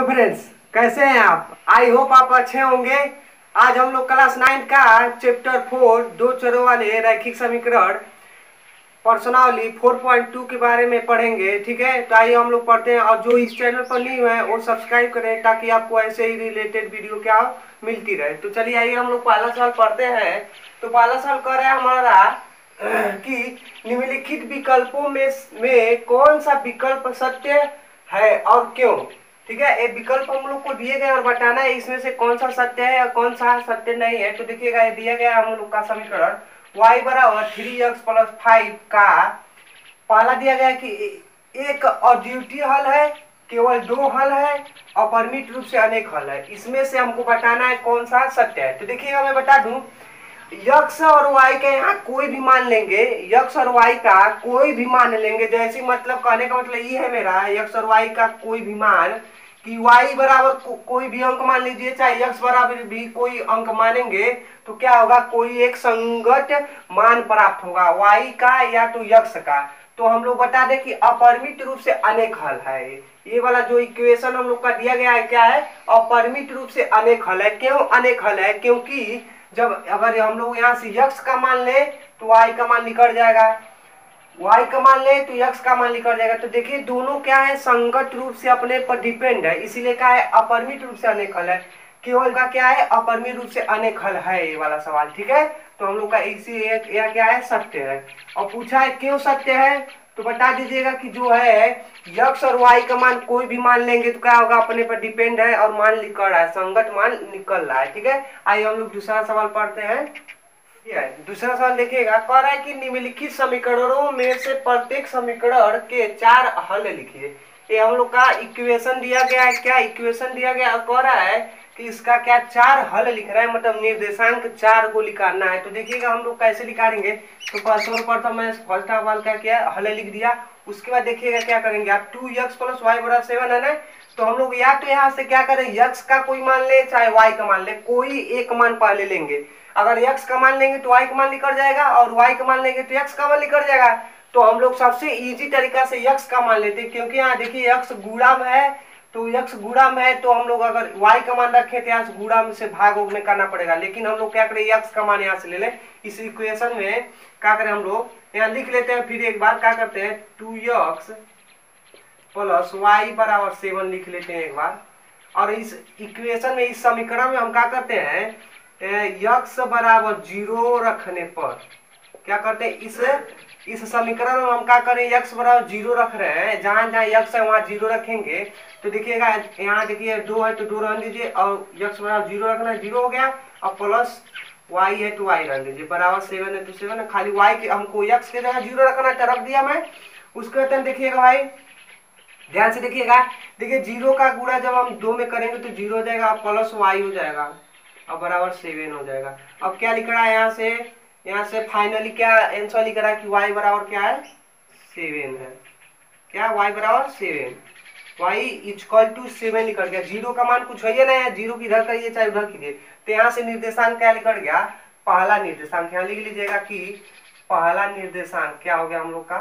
Friends, कैसे हैं आप? आई होप आप अच्छे होंगे। आज हम लोग क्लास 9 का चैप्टर 4 दो चरों वाले रैखिक समीकरण प्रश्नावली 4.2 के बारे में पढ़ेंगे। ठीक है, तो आइए हम लोग पढ़ते हैं। और जो इस चैनल पर न्यू है वो सब्सक्राइब करें ताकि आपको ऐसे ही रिलेटेड वीडियो क्या मिलती रहे। तो चलिए आइए हम लोग पहला सवाल पढ़ते हैं। तो पहला सवाल कह रहा है हमारा कि निम्नलिखित विकल्पों में कौन सा विकल्प सत्य है और क्यों। ठीक है, ये विकल्प हम लोग को दिए गए और बताना है इसमें से कौन सा सत्य है और कौन सा सत्य नहीं है। तो देखिएगा, ये दिया गया हम लोग का समीकरण y बराबर 3x प्लस 5 का पहला दिया गया है कि एक अद्वितीय हल है, केवल दो हल है, अपरिमित रूप से अनेक हल है। इसमें से हमको बताना है कौन सा सत्य है। तो देखिएगा, मैं बता दूं, यक्स और वाई के यहाँ कोई भी मान लेंगे, यक्स और वाई का कोई भी मान लेंगे। जैसे मतलब कहने का मतलब ये है मेरा, यक्स और वाई का कोई भी मान कि y बराबर कोई भी अंक मान लीजिए, चाहे x बराबर भी कोई अंक मानेंगे तो क्या होगा, कोई एक संगत मान प्राप्त होगा y का या तो x का। तो हम लोग बता दें कि अपरिमित रूप से अनेक हल है। ये वाला जो इक्वेशन हम लोग का दिया गया है क्या है, अपरिमित रूप से अनेक हल है। क्यों अनेक हल है? क्योंकि जब अगर हम लोग यहाँ से x का मान ले तो y का मान निकल जाएगा, y का मान ले तो x का मान निकल जाएगा। तो देखिए दोनों क्या है, संगत रूप से अपने पर डिपेंड है, इसीलिए क्या है, अपरिमित रूप से अनेक हल है। केवल का क्या है, अपरिमित रूप से अनेक हल है ये वाला सवाल। ठीक है, तो हम लोग का इसी यह क्या है, सत्य है। और पूछा है क्यों सत्य है, तो बता दीजिएगा कि जो है x और y का मान कोई भी मान लेंगे तो क्या होगा, अपने पर डिपेंड है और मान निकल रहा है, संगत मान निकल रहा है। ठीक है, आइए हम लोग दूसरा सवाल पढ़ते हैं। दूसरा सवाल देखिएगा, कह रहा है कि निम्नलिखित समीकरणों में से प्रत्येक समीकरण के 4 हल लिखिए। ये हम लोग का इक्वेशन दिया गया है, क्या इक्वेशन दिया गया है, कह रहा है कि इसका क्या 4 हल लिख रहा है, मतलब निर्देशांक 4 को निकालना है। तो देखिएगा हम लोग कैसे निकालेंगे। तो सर्वप्रथम मैं फर्स्ट सवाल का क्या हल लिख दिया, उसके बाद देखिएगा क्या करेंगे आप, 2x प्लस वाई बराबर 7 है ना। तो हम लोग या तो यहाँ से क्या करें, x का कोई मान ले चाहे y का मान ले, कोई एक मान पहले लेंगे। अगर x का मान लेंगे तो y का मान निकल जाएगा और y का मान लेंगे तो x का मान निकल जाएगा। तो हम लोग सबसे इजी तरीका से x का मान लेते हैं, क्योंकि यहाँ देखिए x गुणा में है, तो x गुणा में है तो हम लोग अगर y का मान रखें तो यहाँ से गुणा में से भाग में करना पड़ेगा। लेकिन हम लोग क्या करें, x का मान यहाँ से ले लें। इस इक्वेशन में क्या करें, हम लोग यहाँ लिख लेते हैं। फिर एक बार क्या करते हैं, 2x प्लस वाई बराबर 7 लिख लेते हैं एक बार। और इस इक्वेशन में, इस समीकरण में हम क्या करते हैं, x बराबर 0 रखने पर क्या करते हैं, इस समीकरण में हम क्या करें, x बराबर 0 रख रहे हैं, जहां जहां x है वहां 0 रखेंगे। तो देखिएगा यहाँ देखिए 2 है तो 2 रख दीजिए, और x बराबर 0 रखना है, 0 हो गया। और प्लस y है तो y रख दीजिए, बराबर 7 है तो 7 है। खाली y के हमको x के जगह 0 रखना है तो रख दिया मैं। उसके बाद देखिएगा भाई, ध्यान से देखिएगा, देखिए 0 का गुणा जब हम 2 में करेंगे तो 0 हो जाएगा, प्लस y हो जाएगा और बराबर 7 हो जाएगा। अब क्या लिख रहा है यहाँ से फाइनली क्या आंसर लिख रहा है कि y बराबर क्या है, 7 है। क्या y बराबर 7, y इक्वल टू 7 निकल गया। 0 का मान कुछ है ना, 0 की इधर करिए चाहे उधर कीजिए। तो यहाँ से निर्देशांक क्या निकल गया, पहला निर्देशांक। यहाँ लिख लीजिएगा कि पहला निर्देशांक क्या हो गया हम लोग का,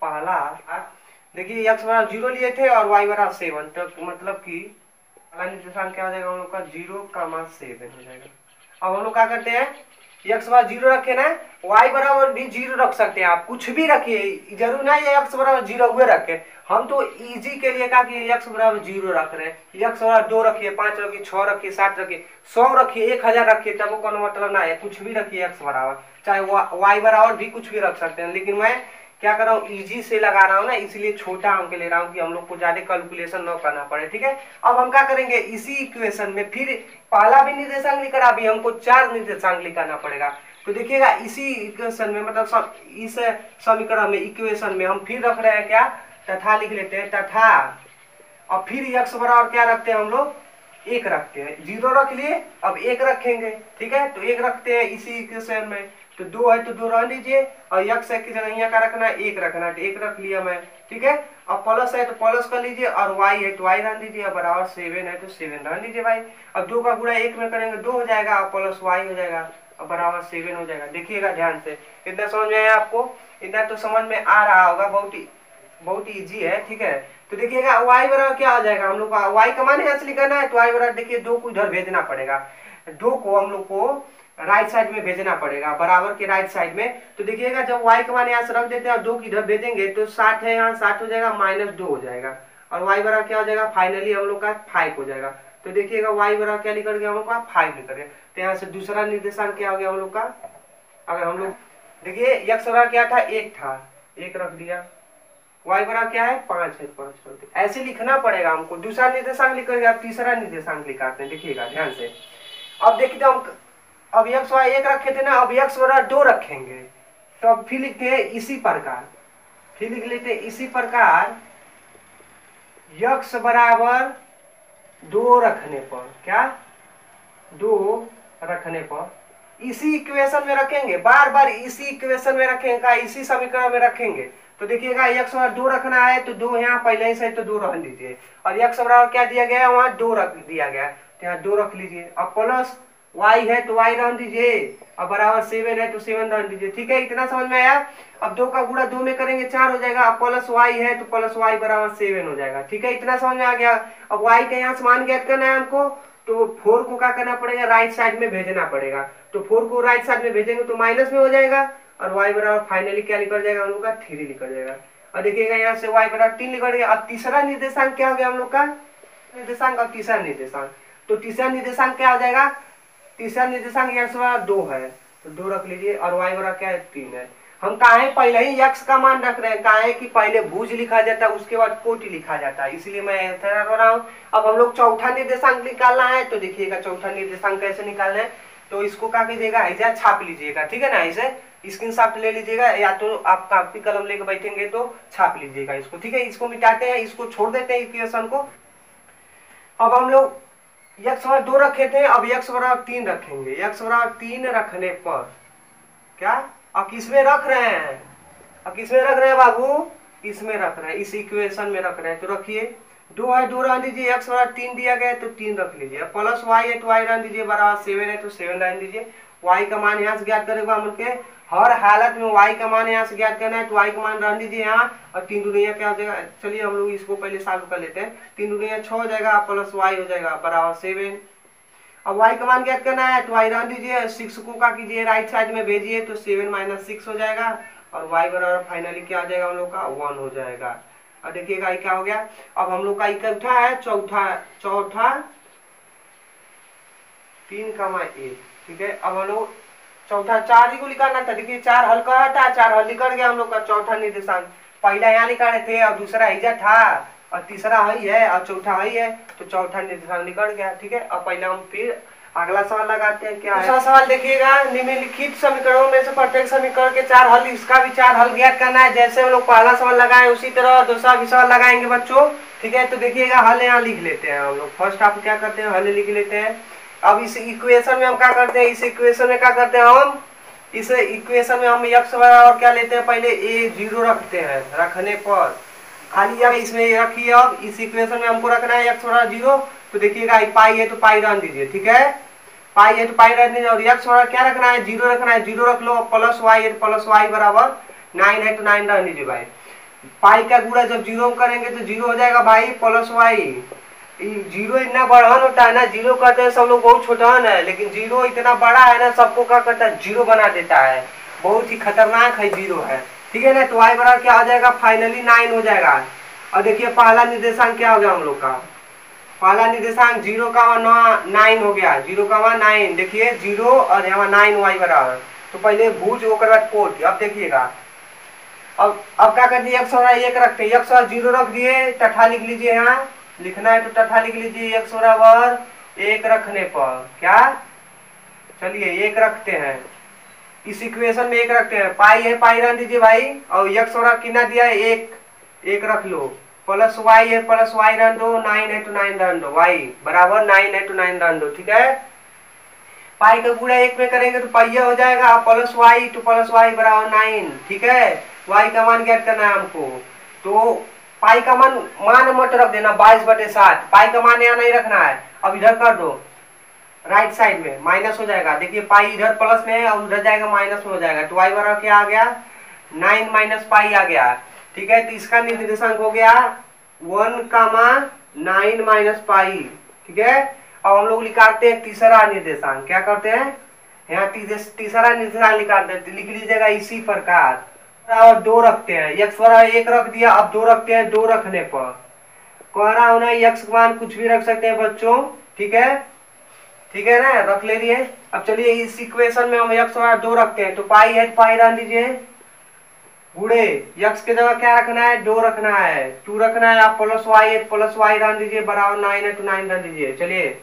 पहला। देखिए x बराबर 0 लिए थे और y बराबर 7, तो मतलब कि पहला निर्देशांक क्या हो जाएगा हम लोग का, 0,7 हो जाएगा। अब हम लोग क्या करते हैं, x बराबर 0 रखे ना, y बराबर भी 0 रख सकते हैं, आप कुछ भी रखिए, जरूर ना ये x बराबर 0 हुए रखे। हम तो इजी के लिए कहा कि x बराबर 0 रख रहे हैं। x बराबर 2 रखिए, 5 रखिए, 6 रखिए, 7 रखिए, 100 रखिए, 1000 रखिए, तब को मतलब ना है, कुछ भी रखिए x बराबर, चाहे y बराबर भी कुछ भी रख सकते हैं। लेकिन मैं क्या कर रहा हूँ, इजी से लगा रहा हूँ ना, इसलिए छोटा अंक ले रहा हूँ कि हम लोग को ज्यादा कैलकुलेशन न करना पड़े। ठीक है, अब हम क्या करेंगे, इसी इक्वेशन में फिर पहला भी निर्देशांक लिखकर अभी हमको 4 निर्देशांक लिखाना पड़ेगा। तो देखिएगा इसी इक्वेशन में, मतलब इस समीकरण में, इक्वेशन में हम फिर रख रहे हैं क्या, तथा लिख लेते हैं, तथा। और फिर x बराबर क्या रखते हैं हम लोग, 1 रखते हैं। 0 रख लिए, अब 1 रखेंगे। ठीक है, तो 1 रखते हैं इसी इक्वेशन में। तो 2 है तो 2 रख लीजिए, और x की जगह यहाँ का रखना है, 1 रखना है, तो 1 रख लिया मैं। ठीक है, अब प्लस है तो प्लस कर लीजिए, और y है तो y रख दीजिए, बराबर 7 है तो 7 रख लीजिए भाई। अब 2 का गुणा 1 में करेंगे 2 हो जाएगा, और प्लस y हो जाएगा और बराबर 7 हो जाएगा। देखिएगा ध्यान से, इतना समझ में आया आपको, इतना तो समझ में आ रहा होगा, बहुत ही बहुत इजी है, ठीक है। तो देखिएगा y बराबर क्या हो जाएगा, हम लोग का y का मान यहाँ से निकालना है, तो y बराबर देखिए 2 को इधर भेजना पड़ेगा, 2 को हम लोग को राइट साइड में भेजना पड़ेगा, बराबर के राइट साइड में। तो देखिएगा जब y का मान यहाँ से रख देते हैं और 2 को इधर भेजेंगे तो 60 है, यहाँ 60 हो जाएगा, -2 हो जाएगा, और y बराबर क्या हो जाएगा, फाइनली हम लोग का 5 हो जाएगा। तो देखिएगा y बराबर क्या निकल गया हम लोग का, 5 निकल गया। तो यहाँ से दूसरा निर्देशांक क्या हो गया हम लोग का, अगर हम लोग देखिए x बराबर क्या था, 1 था, 1 रख दिया, y बराबर क्या है, 5 है, 5 रख दिया। ऐसे लिखना पड़ेगा हमको, दूसरा निर्देशांक लिख करके अब तीसरा निर्देशांक लिखाते हैं, देखिएगा ध्यान से। अब देखिए हम अब x y 1 रखे थे ना, अब x बराबर 2 रखेंगे, तो अब फिर लिखते हैं इसी प्रकार, फिर लिख लेते हैं इसी प्रकार x बराबर 2 रखने पर, क्या 2 रखने पर इसी इक्वेशन में रखेंगे, बार बार इसी इक्वेशन में रखेंगे, इसी समीकरण में रखेंगे। तो देखिएगा x बराबर 2 रखना है तो 2 यहाँ पहले ही से तो 2 रख लीजिए, और x बराबर क्या दिया गया है, वहाँ 2 रख दिया गया, तो यहाँ 2 रख लीजिए। अब प्लस y है तो y रख दीजिए, अब बराबर 7 है तो 7 रख दीजिए, ठीक है, इतना समझ में आया। अब 2 का गुणा 2 में करेंगे 4 हो जाएगा, अब प्लस y है तो प्लस y बराबर 7 हो जाएगा, ठीक है, इतना समझ में आ गया। अब y का यहाँ से मान ज्ञात करना है हमको, तो 4 को क्या करना पड़ेगा, राइट साइड में भेजना पड़ेगा, तो 4 को राइट साइड में भेजेंगे तो माइनस में हो जाएगा, और y बराबर फाइनली क्या निकल जाएगा हम लोग का, 3 निकल जाएगा। और देखिएगा यहाँ से y बराबर 3 निकल गया। अब तीसरा निर्देशांक क्या हो गया हम लोग का, निर्देशांक और तीसरा निर्देशांक, तो तीसरा निर्देशांक क्या हो जाएगा, तीसरा निर्देशांक x बराबर 2 है, तो 2 रख लीजिए, और y बराबर क्या है, 3 है। हम काहे पहले ही x का मान रख रहे हैं, काहे कि पहले भुज लिखा जाता है उसके बाद कोटि लिखा जाता है, इसलिए मैं ऐसा कर रहा हूँ। अब हम लोग चौथा निर्देशांक निकालना है, तो देखिएगा चौथा निर्देशांक कैसे निकालना है, तो इसको क्या कीजिएगा, ऐसे छाप लीजिएगा, ठीक है ना, ऐसे स्क्रीनशॉट ले लीजिएगा, या तो आप कॉपी कलम लेके बैठेंगे तो छाप लीजिएगा इसको, ठीक है। इसको मिटाते हैं, इसको छोड़ देते हैं इक्वेशन को। अब हम लोग x बराबर 2 रखे थे, अब x बराबर 3 रखेंगे, x बराबर 3 रखने पर क्या, अब किसमें रख रहे हैं, अब किसमें रख रहे हैं बाबू, इसमें रख रहे हैं, इस इक्वेशन में रख रहे हैं, तो रखिए 2 है 2 रख दीजिए, x बराबर 3 दिया गया है तो 3 रख लीजिए, प्लस y है तो y रख दीजिए, बराबर 7 है तो 7 रख दीजिए। y का मान यहाँ से ज्ञात करेगा हम लोग के, हर हालत में y का मान यहाँ से ज्ञात करना है, तो y का मान रख दीजिए यहाँ, और 3 दूनिया क्या हो जाएगा, चलिए हम लोग इसको पहले सॉल्व कर लेते हैं, 3 दूनिया 6 हो जाएगा, प्लस y हो जाएगा बराबर 7। अब y का मान ज्ञात करना है, तो y रख दीजिए, 6 को क्या कीजिए, राइट साइड में भेजिए, तो 7 - 6 हो जाएगा, और y बराबर फाइनली क्या हो जाएगा हम लोग का, 1 हो जाएगा। और देखिएगा ये क्या हो गया, अब हम लोग का इकट्ठा है चौथा 3,1, ठीक है। अब हम लोग चौथा 4 ही को निकालना था, देखिए 4 हल कर था, 4 हल निकल गया हम लोग का चौथा निर्देशांक, पहला यहाँ निकाले थे और दूसरा इधर था, और तीसरा ही है और चौथा ही है, तो चौथा निर्देशांक निकल गया, ठीक है। अब पहले हम फिर अगला सवाल लगाते हैं, क्या है दूसरा सवाल, देखिएगा निम्नलिखित समीकरणों में से प्रत्येक समीकरण के 4 हल, इसका भी 4 हल ज्ञात करना है, जैसे हम लोग पहला सवाल लगाए उसी तरह दूसरा भी सवाल लगाएंगे बच्चों, ठीक है। तो देखिएगा हल यहाँ लिख लेते हैं हम लोग, फर्स्ट आप क्या करते हैं, हल लिख लेते हैं। अब इस इक्वेशन में हम क्या करते हैं, इस इक्वेशन में क्या करते हैं हम, इस इक्वेशन में हम x बराबर क्या लेते हैं, पहले a0 रखते हैं, रखने पर खाली यार इसमें रखिए। अब इस इक्वेशन में हमको रखना है x बराबर 0, तो देखिएगा पाई है तो पाई रख दीजिए, ठीक है, पाई है तो पाई रख दीजिए, और x बराबर क्या रखना है, 0 रखना है, 0 रख लो, प्लस y है तो प्लस y बराबर 9 है तो 9 रख दीजिए भाई। पाई का गुणा जब 0 करेंगे तो 0 हो जाएगा भाई, प्लस y, 0 इतना बड़ा होता है ना, 0 कहते हैं सब लोग बहुत छोटा है, लेकिन 0 इतना बड़ा है ना, सबको क्या करता है, 0 बना देता है, बहुत ही खतरनाक है 0 है, ठीक है ना। तो y बराबर क्या हो जाएगा, फाइनली 9 हो जाएगा। और देखिए पहला निर्देशांक क्या हो गया हम लोग का, पहला निर्देशांक 0 का 9 हो गया, 0 का 9, देखिए 0 और यहाँ 9 y बराबर, तो पहले भुज होकर बाद कोट। अब देखिएगा अब क्या कर दिए, x बराबर 1 रखते हैं, x बराबर 0 रख दिए, तथा लिख लीजिए, यहाँ लिखना है तो तथा लिख लीजिए, x बराबर 1 रखने पर क्या, चलिए 1 रखते हैं, इस इक्वेशन में 1 रखते हैं, पाई है पाई रख दीजिए भाई, और x बराबर कितना दिया है 1 रख लो, प्लस y है प्लस y रख दो, 9 है तो 9 रख दो, y बराबर 9 है तो 9 रख दो, ठीक है। पाई का गुणा 1 में करेंगे तो पाइया हो जाएगा, प्लस y तो प्लस y बराबर 9, ठीक है। y का मान ज्ञात करना है हमको, तो पाई का मान मत रख देना 22/7, पाई का मान यहाँ नहीं रखना है। अब इधर कर दो, राइट साइड में माइनस हो जाएगा, देखिए पाई इधर प्लस में है और उधर जाएगा माइनस में हो जाएगा, तो y बराबर क्या आ गया, 9 - पाई आ गया। ठीक है, तो इसका निर्देशांक हो गया 1,9 - ठीक है। अब हम लोग निकालते हैं तीसरा निर्देशांक। क्या करते हैं, यहाँ तीसरा निर्देशांक निकालते हैं, लिख लीजिएगा इसी प्रकार। और 2 रखते हैं, x बराबर 1 रख दिया, अब 2 रखते हैं। 2 रखने पर कह रहा हूं ना x का मान कुछ भी रख सकते हैं बच्चों, ठीक है, ठीक है ना, रख ले लिए। अब चलिए इस इक्वेशन में हम x बराबर 2 रखते हैं, तो पाई है तो पाई डाल दीजिए, गुड़े x के जगह क्या रखना है, 2 रखना है, 2 रखना है। आप प्लस वाई है प्लस वाई डाल दीजिए, बराबर 9 है तो 9 डाल दीजिए। चलिए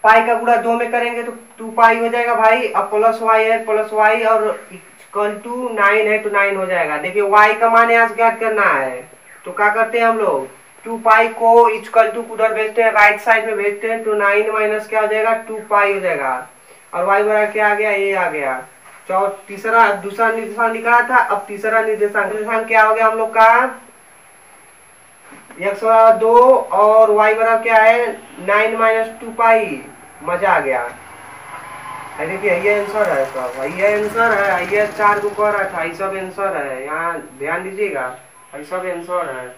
पाई का गुणा 2 में करेंगे तो 2 पाई हो जाएगा भाई। अब प्लस वाई है प्लस वाई और इक्वल टू 9 है तो 9 हो जाएगा। देखिए y का मान यहाँ से ज्ञात करना है, तो क्या करते हैं हम लोग, 2 पाई को इक्वल टू उधर भेजते हैं, राइट साइड में भेजते हैं, तो 9 माइनस क्या हो जाएगा, 2 पाई हो जाएगा। और y बराबर क्या आ गया, ये आ गया। तीसरा दूसरा निर्देशांक निकाला था, अब तीसरा निर्देशांक क्या हो गया हम लोग का, x बराबर 2 और y बराबर क्या है, 9 - 2 पाई। मजा आ गया। देखिए ये आंसर है सब, ये आंसर है, ये 4 को कह रहा था, ये सब आंसर है, यहाँ ध्यान दीजिएगा, ये सब आंसर है।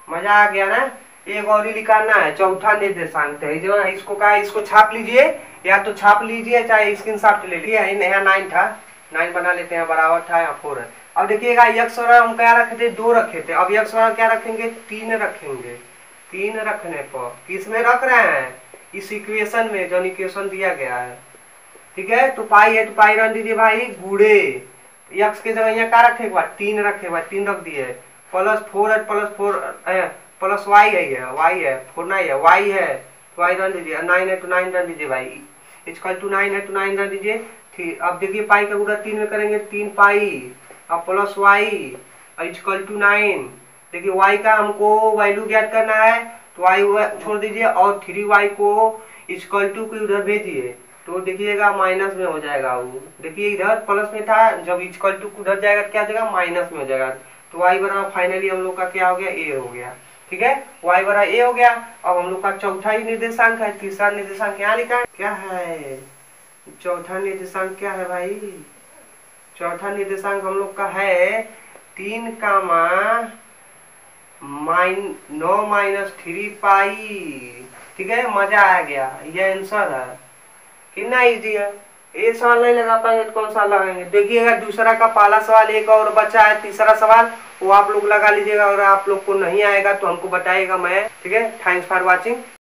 मजा आ गया ना। एक और ही निकालना है, चौथा निर्देशांक है जो इसको कहा, इसको छाप लीजिए, या तो छाप लीजिए चाहे स्क्रीनशॉट ले लीजिए। यहाँ 9 था, 9 बना लेते हैं, बराबर था, यहाँ 4 है। अब देखिएगा x बराबर हम क्या रखे थे, 2 रखे थे, अब x बराबर क्या रखेंगे, 3 रखेंगे। 3 रखने पर किस में रख रहे हैं, इस इक्वेशन में, जो इक्वेशन दिया गया है, ठीक है। तो पाई है तो पाई रख दीजिए भाई, गुड़े x के जगह यहाँ क्या रखे, 3 रखे, 3 रख दिए, प्लस 4 है प्लस 4 प्लस y है, ये y है, 4 नहीं है, y है तो y रख दीजिए, 9 है तो 9 रख दीजिए भाई, इक्वल टू 9 है तो 9 रख दीजिए। ठीक, अब देखिए पाई का गुणा 3 में करेंगे, 3 पाई, अब प्लस y इक्वल टू 9। देखिए y का हमको वैल्यू ज्ञात करना है, तो y छोड़ दीजिए और 3y को इक्वल टू को उधर भेजिए, तो देखिएगा माइनस में हो जाएगा। वो देखिए इधर प्लस में था, जब इक्वल टू उधर जाएगा क्या हो जाएगा, माइनस में हो जाएगा। तो y बराबर फाइनली हम लोग का क्या हो गया, a हो गया। ठीक है, y बराबर a हो गया। अब हम लोग का चौथा ही निर्देशांक है, तीसरा निर्देशांक यहाँ लिखा है, क्या है चौथा निर्देशांक, क्या है भाई, चौथा निर्देशांक हम लोग का है 3, 9 - 3 पाई। ठीक है, मजा आ गया, ये आंसर है। कितना इजी है, एक सवाल नहीं लगा पाएंगे तो कौन सा लगाएंगे। देखिएगा दूसरा का पहला सवाल एक और बचा है, तीसरा सवाल वो आप लोग लगा लीजिएगा, और आप लोग को नहीं आएगा तो हमको बताइएगा मैं। ठीक है, थैंक्स फॉर वॉचिंग।